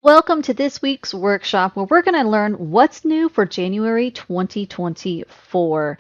Welcome to this week's workshop where we're going to learn what's new for January 2024.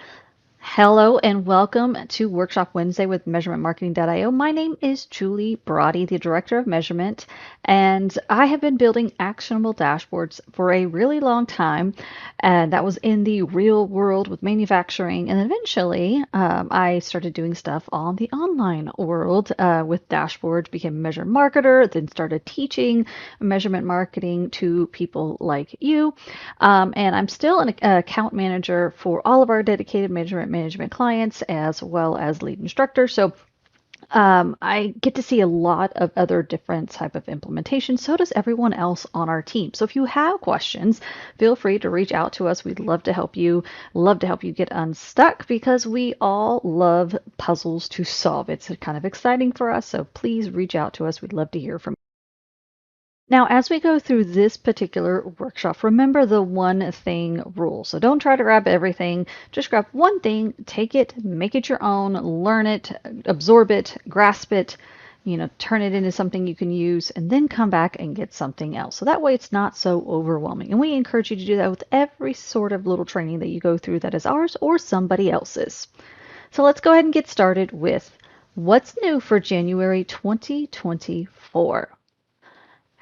Hello and welcome to Workshop Wednesday with MeasurementMarketing.io. My name is Julie Brody, the Director of Measurement, and I have been building actionable dashboards for a really long time. And that was in the real world with manufacturing. And eventually, I started doing stuff on the online world with dashboards, became a measurement marketer, then started teaching measurement marketing to people like you. And I'm still an account manager for all of our dedicated measurement management clients as well as lead instructor. So I get to see a lot of other different type of implementations. So does everyone else on our team. So if you have questions, feel free to reach out to us. We'd love to help you. Love to help you get unstuck because we all love puzzles to solve. It's kind of exciting for us. So please reach out to us. We'd love to hear from you. Now, as we go through this particular workshop, remember the one thing rule. So don't try to grab everything. Just grab one thing, take it, make it your own, learn it, absorb it, grasp it, turn it into something you can use, and then come back and get something else. So that way it's not so overwhelming. And we encourage you to do that with every sort of little training that you go through that is ours or somebody else's. So let's go ahead and get started with what's new for January 2024.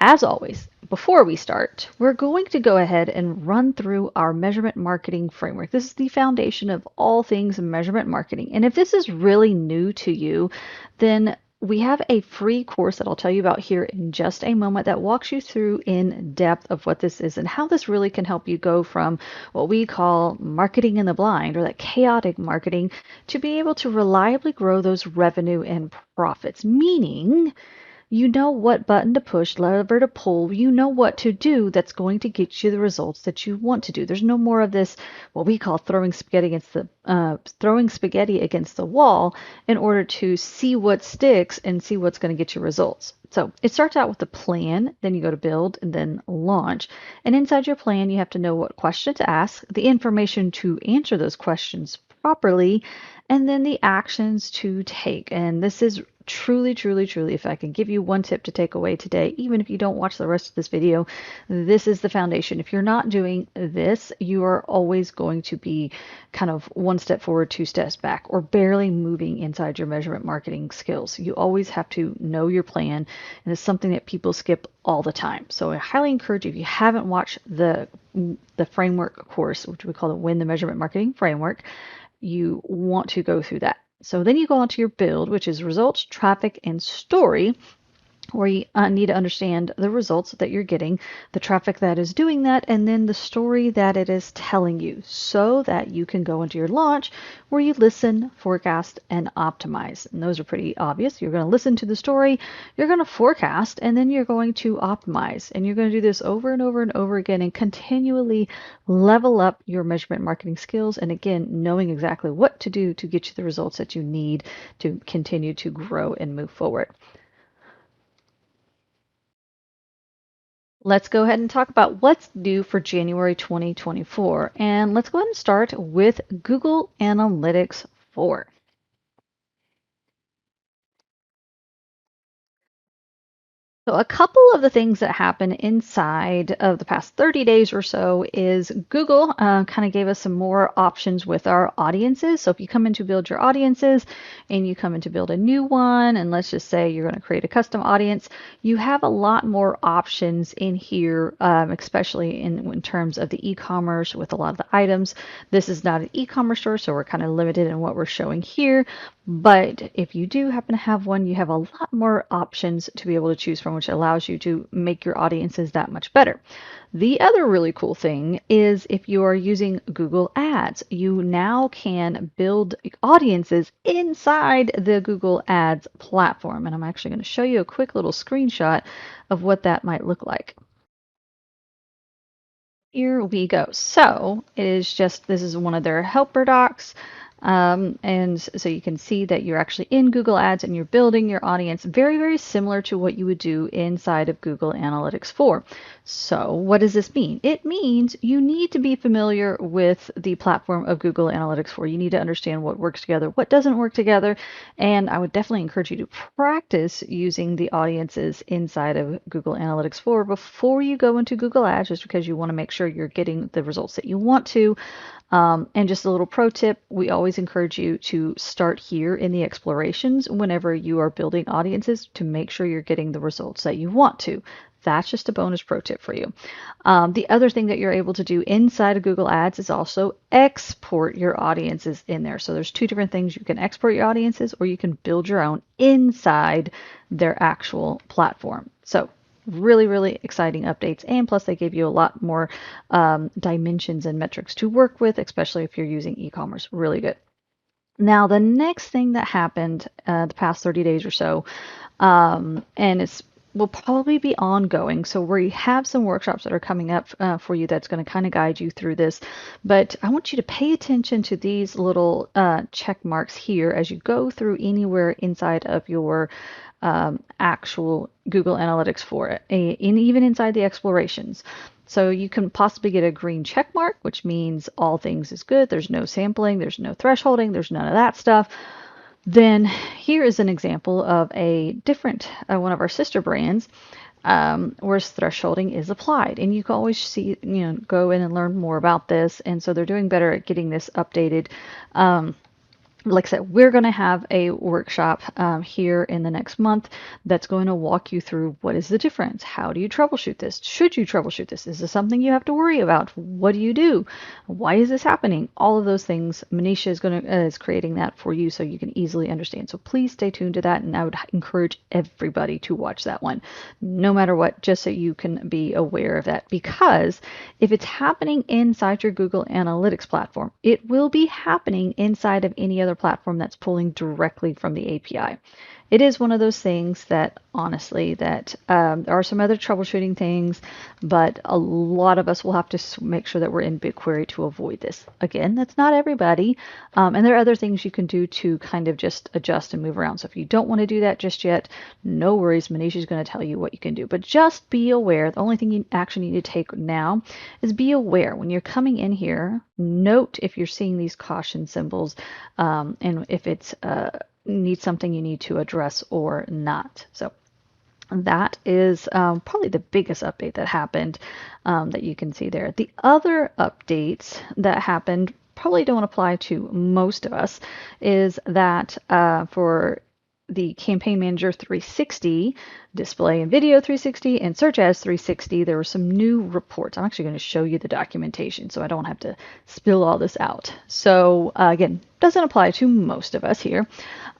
As always, before we start, we're going to go ahead and run through our measurement marketing framework. This is the foundation of all things measurement marketing. And if this is really new to you, then we have a free course that I'll tell you about here in just a moment that walks you through in depth of what this is and how this really can help you go from what we call marketing in the blind or that chaotic marketing to be able to reliably grow those revenue and profits, meaning you know what button to push, lever to pull. You know what to do that's going to get you the results that you want to do. There's no more of this, what we call throwing spaghetti against the wall in order to see what sticks and see what's going to get you results. So it starts out with a plan, then you go to build and then launch. And inside your plan, you have to know what question to ask, the information to answer those questions properly, and then the actions to take. And this is truly, truly, truly, if I can give you one tip to take away today, even if you don't watch the rest of this video, this is the foundation. If you're not doing this, you are always going to be kind of one step forward, two steps back, or barely moving inside your measurement marketing skills. You always have to know your plan, and it's something that people skip all the time. So I highly encourage you, if you haven't watched the framework course, which we call the Win the Measurement Marketing Framework, you want to go through that. So then you go on to your build, which is results, traffic, and story, where you need to understand the results that you're getting, the traffic that is doing that, and then the story that it is telling you so that you can go into your launch where you listen, forecast, and optimize. And those are pretty obvious. You're going to listen to the story, you're going to forecast, and then you're going to optimize. And you're going to do this over and over and over again and continually level up your measurement marketing skills. And again, knowing exactly what to do to get you the results that you need to continue to grow and move forward. Let's go ahead and talk about what's new for January 2024. And let's go ahead and start with Google Analytics 4. So a couple of the things that happen inside of the past 30 days or so is Google kind of gave us some more options with our audiences. So if you come in to build your audiences and you come in to build a new one, and let's just say you're going to create a custom audience, you have a lot more options in here, especially in terms of the e-commerce with a lot of the items. This is not an e-commerce store, so we're kind of limited in what we're showing here. But if you do happen to have one, you have a lot more options to be able to choose from, which allows you to make your audiences that much better. The other really cool thing is if you are using Google Ads, you now can build audiences inside the Google Ads platform. And I'm actually going to show you a quick little screenshot of what that might look like. Here we go. So it is just, this is one of their helper docs. And so you can see that you're actually in Google Ads and you're building your audience very, very similar to what you would do inside of Google Analytics 4. So what does this mean? It means you need to be familiar with the platform of Google Analytics 4. You need to understand what works together, what doesn't work together, and I would definitely encourage you to practice using the audiences inside of Google Analytics 4 before you go into Google Ads, just because you want to make sure you're getting the results that you want to. And just a little pro tip, we always encourage you to start here in the explorations whenever you are building audiences to make sure you're getting the results that you want to. That's just a bonus pro tip for you. The other thing that you're able to do inside of Google Ads is also export your audiences in there. So there's two different things. You can export your audiences or you can build your own inside their actual platform. So really, really exciting updates. And plus they gave you a lot more dimensions and metrics to work with, especially if you're using e-commerce. Really good. Now, the next thing that happened the past 30 days or so, and it's will probably be ongoing. So we have some workshops that are coming up for you that's going to kind of guide you through this. But I want you to pay attention to these little check marks here as you go through anywhere inside of your actual Google Analytics for it, and even inside the explorations. So you can possibly get a green check mark, which means all things is good. There's no sampling, there's no thresholding, there's none of that stuff. Then here is an example of a different one of our sister brands where thresholding is applied. And you can always see, go in and learn more about this. And so they're doing better at getting this updated. Like I said, we're going to have a workshop here in the next month that's going to walk you through what is the difference. How do you troubleshoot this? Should you troubleshoot this? Is this something you have to worry about? What do you do? Why is this happening? All of those things. Manisha is creating that for you so you can easily understand. So please stay tuned to that, and I would encourage everybody to watch that one, no matter what, just so you can be aware of that. Because if it's happening inside your Google Analytics platform, it will be happening inside of any other platform that's pulling directly from the API. It is one of those things that honestly that there are some other troubleshooting things, but a lot of us will have to make sure that we're in BigQuery to avoid this. Again, that's not everybody, and there are other things you can do to kind of just adjust and move around. So if you don't want to do that just yet, no worries. Manisha is going to tell you what you can do, but just be aware. The only thing you actually need to take now is be aware when you're coming in here. Note if you're seeing these caution symbols, and if it's needs something you need to address or not. So that is probably the biggest update that happened that you can see there. The other updates that happened probably don't apply to most of us is that for the Campaign Manager 360, Display and Video 360, and Search Ads 360, there were some new reports. I'm actually going to show you the documentation so I don't have to spill all this out. So again, doesn't apply to most of us here.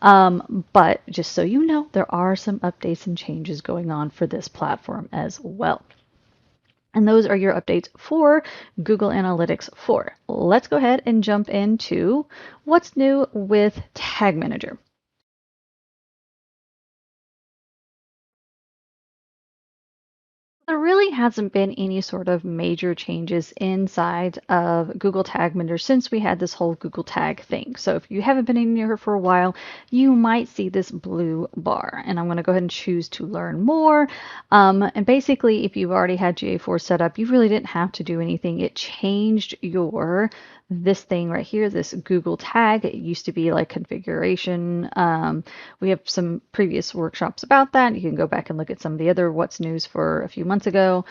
But just so you know, there are some updates and changes going on for this platform as well. And those are your updates for Google Analytics 4. Let's go ahead and jump into what's new with Tag Manager. There really hasn't been any sort of major changes inside of Google Tag Manager since we had this whole Google Tag thing. So if you haven't been in here for a while, you might see this blue bar. And I'm going to go ahead and choose to learn more. And basically, if you've already had GA4 set up, you really didn't have to do anything. It changed this thing right here, this Google tag. It used to be like configuration. We have some previous workshops about that. You can go back and look at some of the other what's news for a few months ago.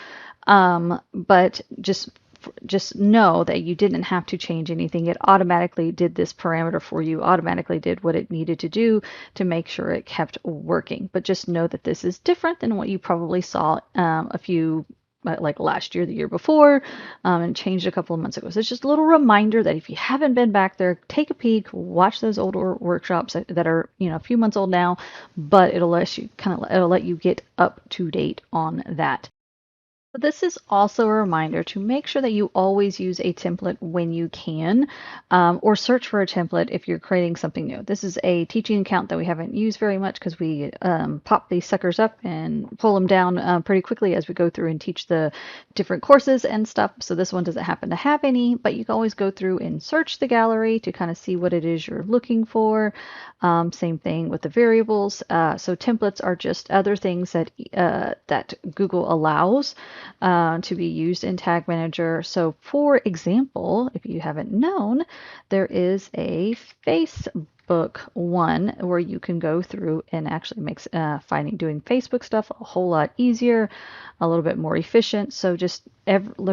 But just know that you didn't have to change anything. It automatically did this parameter for you, automatically did what it needed to do to make sure it kept working. But just know that this is different than what you probably saw a few like last year, the year before, and changed a couple of months ago. So it's just a little reminder that if you haven't been back there, take a peek, watch those older workshops that are, a few months old now, but it'll let you get up to date on that. This is also a reminder to make sure that you always use a template when you can, or search for a template if you're creating something new. This is a teaching account that we haven't used very much because we pop these suckers up and pull them down pretty quickly as we go through and teach the different courses and stuff. So this one doesn't happen to have any, but you can always go through and search the gallery to kind of see what it is you're looking for. Same thing with the variables. So templates are just other things that Google allows to be used in Tag Manager. So, for example, if you haven't known, there is a Facebook one where you can go through and actually makes finding doing Facebook stuff a whole lot easier, a little bit more efficient. So there's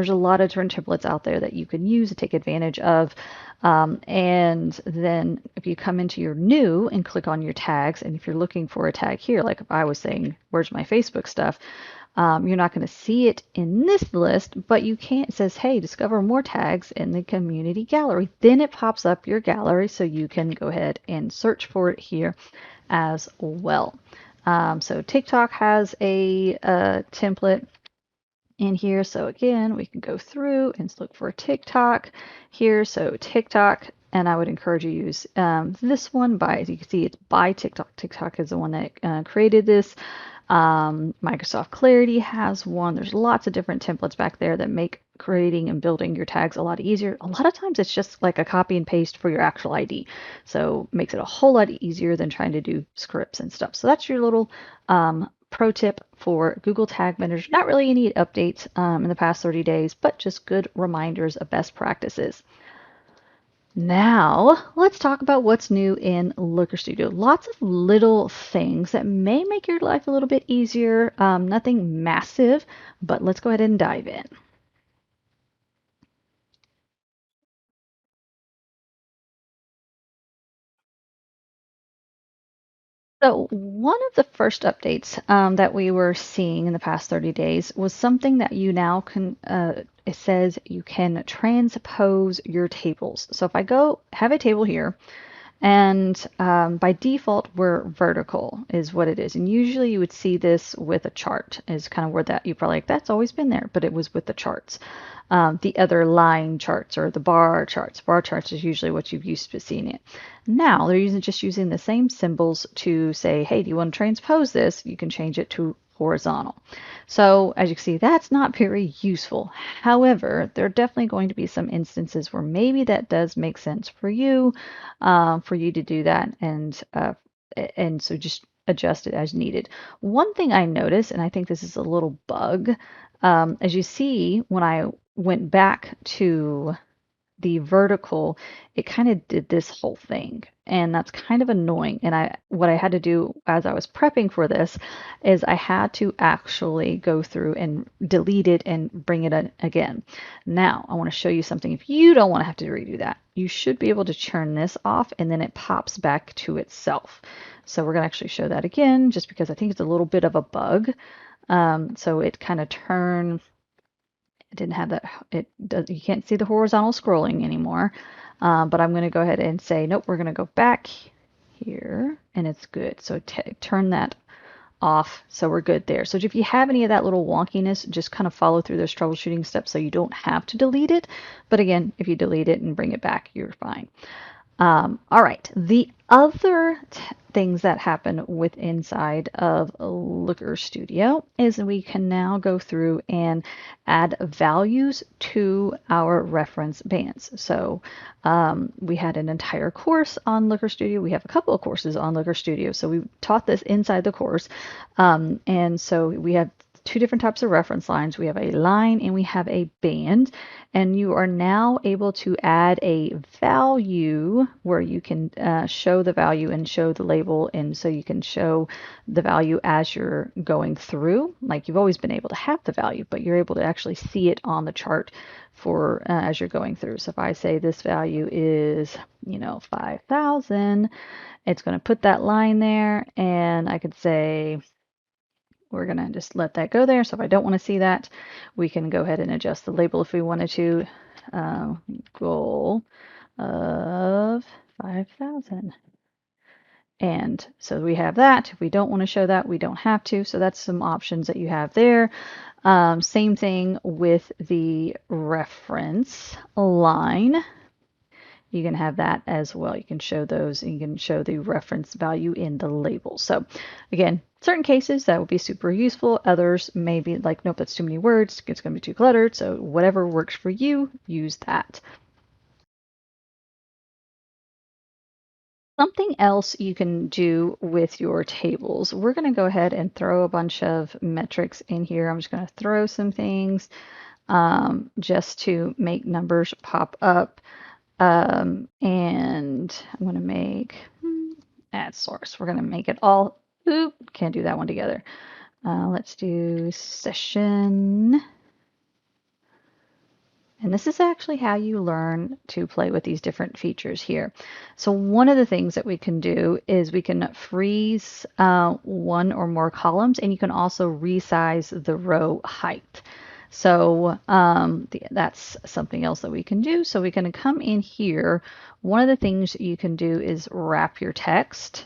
a lot of different templates out there that you can use to take advantage of. And then if you come into your new and click on your tags, and if you're looking for a tag here, like if I was saying, where's my Facebook stuff? You're not going to see it in this list, but you can. It says, hey, discover more tags in the community gallery. Then it pops up your gallery, so you can go ahead and search for it here as well. So TikTok has a template in here. So again, we can go through and look for TikTok here. So TikTok, and I would encourage you to use this one by, as you can see, it's by TikTok. TikTok is the one that created this. Microsoft Clarity has one. There's lots of different templates back there that make creating and building your tags a lot easier. A lot of times it's just like a copy and paste for your actual ID. So it makes it a whole lot easier than trying to do scripts and stuff. So that's your little pro tip for Google Tag Manager. Not really any updates in the past 30 days, but just good reminders of best practices. Now, let's talk about what's new in Looker Studio. Lots of little things that may make your life a little bit easier. Nothing massive, but let's go ahead and dive in. So, one of the first updates that we were seeing in the past 30 days was something that you now can, it says you can transpose your tables. So, if I go have a table here, and by default, we're vertical, is what it is. And usually you would see this with a chart, is kind of where that you probably like, that's always been there, but it was with the charts. The other line charts or the bar charts. Bar charts is usually what you've used to seeing it. Now they're just using the same symbols to say, hey, do you want to transpose this? You can change it to horizontal. So as you can see, that's not very useful. However, there are definitely going to be some instances where maybe that does make sense for you to do that, and so just adjust it as needed. One thing I noticed, and I think this is a little bug, as you see, when I went back to the vertical, it kind of did this whole thing. And that's kind of annoying. And what I had to do as I was prepping for this is I had to actually go through and delete it and bring it in again. Now, I want to show you something. If you don't want to have to redo that, you should be able to turn this off and then it pops back to itself. So we're going to actually show that again just because I think it's a little bit of a bug. So it kind of turned it didn't have that. It does. You can't see the horizontal scrolling anymore. But I'm going to go ahead and say, nope, we're going to go back here and it's good. So turn that off. So we're good there. So if you have any of that little wonkiness, just kind of follow through those troubleshooting steps so you don't have to delete it. But again, if you delete it and bring it back, you're fine. All right, the other things that happen with inside of Looker Studio is we can now go through and add values to our reference bands. So we had an entire course on Looker Studio. We have a couple of courses on Looker Studio. So we taught this inside the course. And so we have two different types of reference lines. We have a line and we have a band, and you are now able to add a value where you can show the value and show the label, and so you can show the value as you're going through. Like you've always been able to have the value, but you're able to actually see it on the chart for as you're going through. So if I say this value is, 5,000, it's going to put that line there, and I could say we're going to just let that go there. So if I don't want to see that, we can go ahead and adjust the label if we wanted to. Goal of 5,000. And so we have that. If we don't want to show that, we don't have to. So that's some options that you have there. Same thing with the reference line. You can have that as well. You can show those and you can show the reference value in the label. So again, certain cases that would be super useful. Others may be like, nope, that's too many words. It's going to be too cluttered. So whatever works for you, use that. Something else you can do with your tables, we're going to go ahead and throw a bunch of metrics in here. I'm just going to throw some things just to make numbers pop up. And I'm going to make add source. We're going to make it all. Oop, can't do that one together. Let's do session. And this is actually how you learn to play with these different features here. So one of the things that we can do is we can freeze one or more columns, and you can also resize the row height. So that's something else that we can do. So we can come in here. One of the things you can do is wrap your text.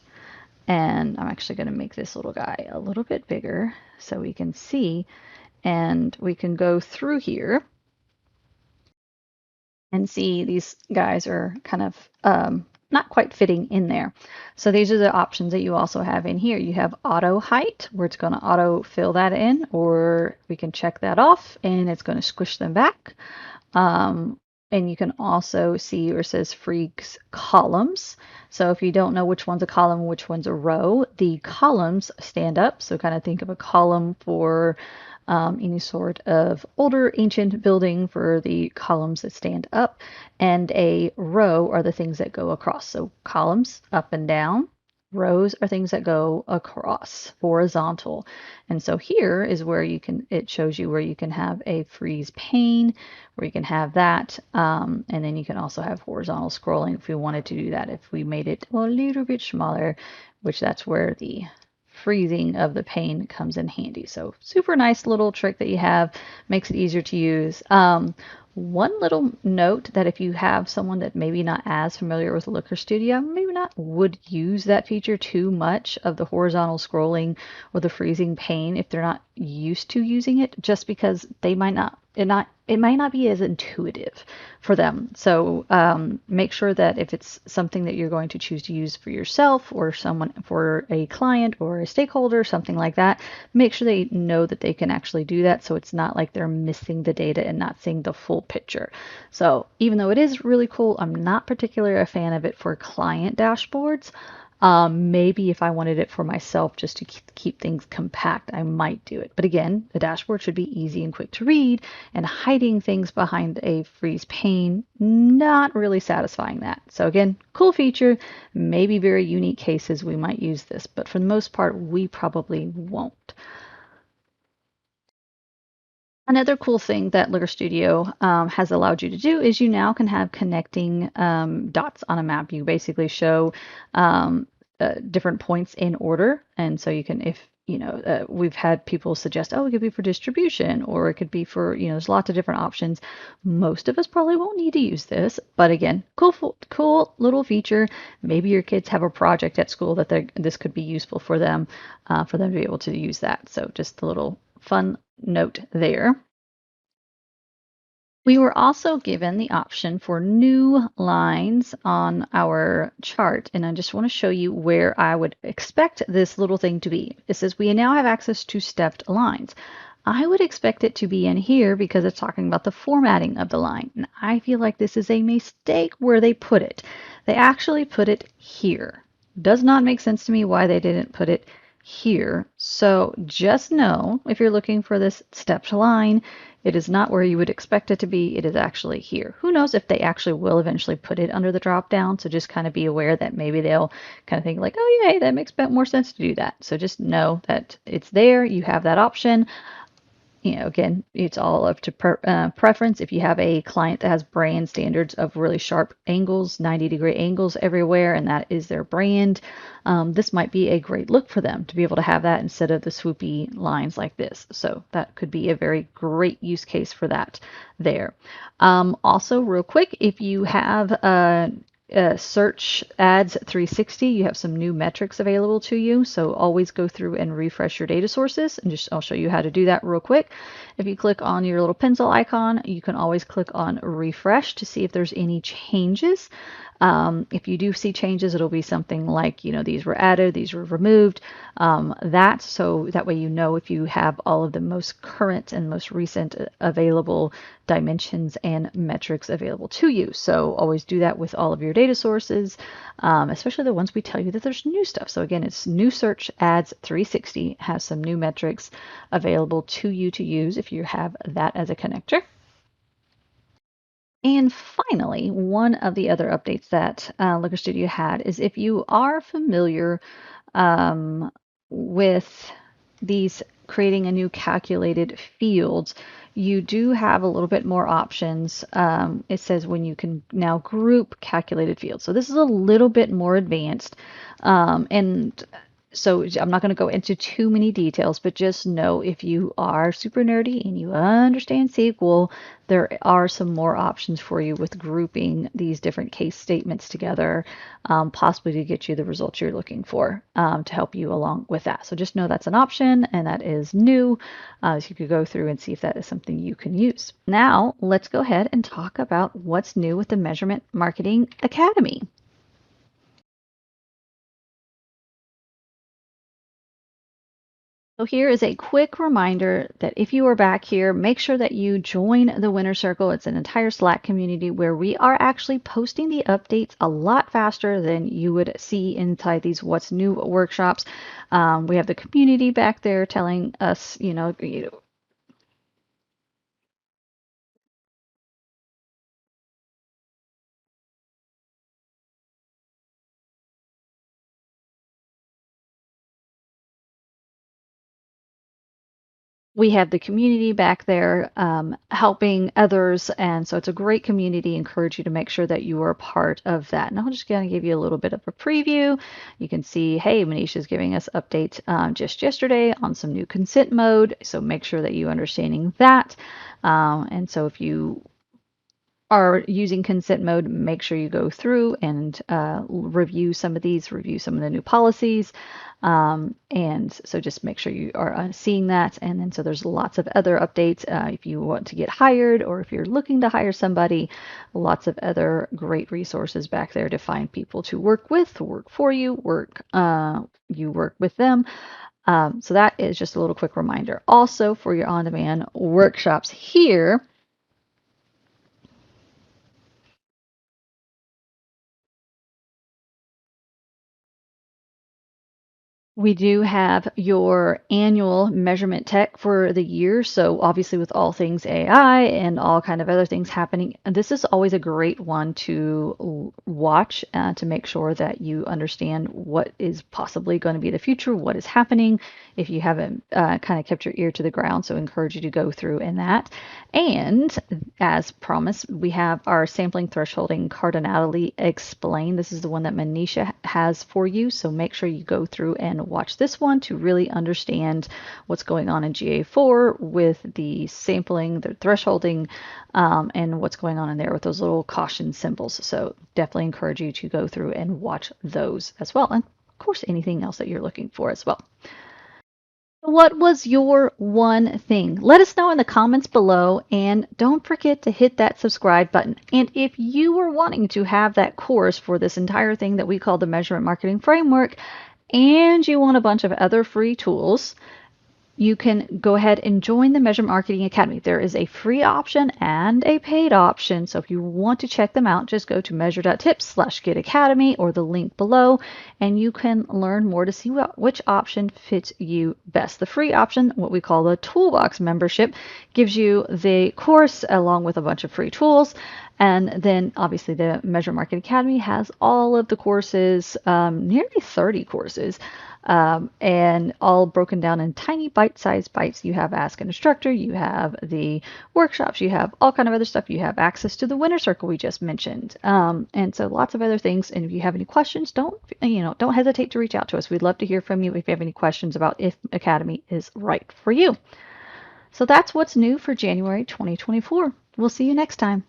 And I'm actually going to make this little guy a little bit bigger so we can see. And we can go through here and see these guys are kind of not quite fitting in there. So these are the options that you also have in here. You have auto height, where it's going to auto fill that in, or we can check that off and it's going to squish them back. And you can also see where it says freeze columns. So if you don't know which one's a column, which one's a row, the columns stand up. So kind of think of a column for any sort of older ancient building for the columns that stand up, and a row are the things that go across. So columns up and down, rows are things that go across, horizontal. And so here is where you can, it shows you where you can have a freeze pane, where you can have that. And then you can also have horizontal scrolling if we wanted to do that. If we made it a little bit smaller, which that's where the freezing of the pane comes in handy. So super nice little trick that you have, makes it easier to use. One little note that if you have someone that maybe not as familiar with Looker Studio, maybe not would use that feature too much of the horizontal scrolling or the freezing pane if they're not used to using it, just because they might not, it might not be as intuitive for them. So make sure that if it's something that you're going to choose to use for yourself or someone, for a client or a stakeholder, something like that, make sure they know that they can actually do that, so it's not like they're missing the data and not seeing the full picture. So even though it is really cool, I'm not particularly a fan of it for client dashboards. Maybe if I wanted it for myself just to keep things compact, I might do it. But again, the dashboard should be easy and quick to read, and hiding things behind a freeze pane, not really satisfying that. So again, cool feature, maybe very unique cases we might use this, but for the most part, we probably won't. Another cool thing that Looker Studio has allowed you to do is you now can have connecting dots on a map. You basically show different points in order. And so you can, if you know, we've had people suggest, oh, it could be for distribution, or it could be for, you know, there's lots of different options. Most of us probably won't need to use this, but again, cool little feature. Maybe your kids have a project at school that this could be useful for them to be able to use that. So just a little fun note there. We were also given the option for new lines on our chart, and I just want to show you where I would expect this little thing to be. It says we now have access to stepped lines. I would expect it to be in here because it's talking about the formatting of the line, and I feel like this is a mistake where they put it. They actually put it here. Does not make sense to me why they didn't put it here. So just know if you're looking for this stepped line, it is not where you would expect it to be. It is actually here. Who knows if they actually will eventually put it under the drop down. So just kind of be aware that maybe they'll kind of think like, oh yeah, that makes more sense to do that. So just know that it's there. You have that option. You know, again, it's all up to preference. If you have a client that has brand standards of really sharp angles, 90-degree angles everywhere, and that is their brand, this might be a great look for them to be able to have that instead of the swoopy lines like this. So that could be a very great use case for that there. Also, real quick, if you have Search Ads 360, you have some new metrics available to you. So always go through and refresh your data sources. And I'll show you how to do that real quick. If you click on your little pencil icon, you can always click on refresh to see if there's any changes. If you do see changes, it'll be something like, these were added, these were removed, so that way you know if you have all of the most current and most recent available dimensions and metrics available to you. So always do that with all of your data sources, especially the ones we tell you that there's new stuff. So again, it's new Search Ads 360 has some new metrics available to you to use if you have that as a connector. And finally, one of the other updates that Looker Studio had is if you are familiar um, with these creating a new calculated fields, you do have a little bit more options. It says when you can now group calculated fields. So this is a little bit more advanced. And so I'm not going to go into too many details, but just know if you are super nerdy and you understand SQL, there are some more options for you with grouping these different case statements together, possibly to get you the results you're looking for, to help you along with that. So just know that's an option and that is new. So you could go through and see if that is something you can use. Now, let's go ahead and talk about what's new with the Measurement Marketing Academy. So here is a quick reminder that if you are back here, make sure that you join the Winner Circle. It's an entire Slack community where we are actually posting the updates a lot faster than you would see inside these What's New workshops. We have the community back there telling us, we have the community back there helping others. And so it's a great community. Encourage you to make sure that you are a part of that. And I'm just going to give you a little bit of a preview. You can see, hey, Manisha is giving us updates just yesterday on some new consent mode. So make sure that you are understanding that. And so if you are using consent mode, make sure you go through and review some of these, review some of the new policies. And so just make sure you are seeing that. And then so there's lots of other updates if you want to get hired or if you're looking to hire somebody, lots of other great resources back there to find people to work with, work for you, you work with them. So that is just a little quick reminder. Also for your on-demand workshops here, we do have your annual measurement tech for the year. So obviously with all things AI and all kind of other things happening, this is always a great one to watch to make sure that you understand what is possibly going to be the future, what is happening if you haven't kind of kept your ear to the ground. So I encourage you to go through in that. And as promised, we have our sampling thresholding cardinality explained. This is the one that Manisha has for you. So make sure you go through and watch this one to really understand what's going on in GA4 with the sampling, the thresholding, and what's going on in there with those little caution symbols. So definitely encourage you to go through and watch those as well. And of course, anything else that you're looking for as well. What was your one thing? Let us know in the comments below, and don't forget to hit that subscribe button. And if you were wanting to have that course for this entire thing that we call the Measurement Marketing Framework, and you want a bunch of other free tools, you can go ahead and join the Measurement Marketing Academy. There is a free option and a paid option. So if you want to check them out, just go to measure.tips/getacademy or the link below, and you can learn more to see which option fits you best. The free option, what we call the Toolbox membership, gives you the course along with a bunch of free tools. And then obviously the Measurement Marketing Academy has all of the courses, nearly 30 courses, and all broken down in tiny bite-sized bites. You have Ask an Instructor, you have the workshops, you have all kind of other stuff. You have access to the Winner Circle we just mentioned, and so lots of other things. And if you have any questions, don't hesitate to reach out to us. We'd love to hear from you if you have any questions about if Academy is right for you. So that's what's new for January 2024. We'll see you next time.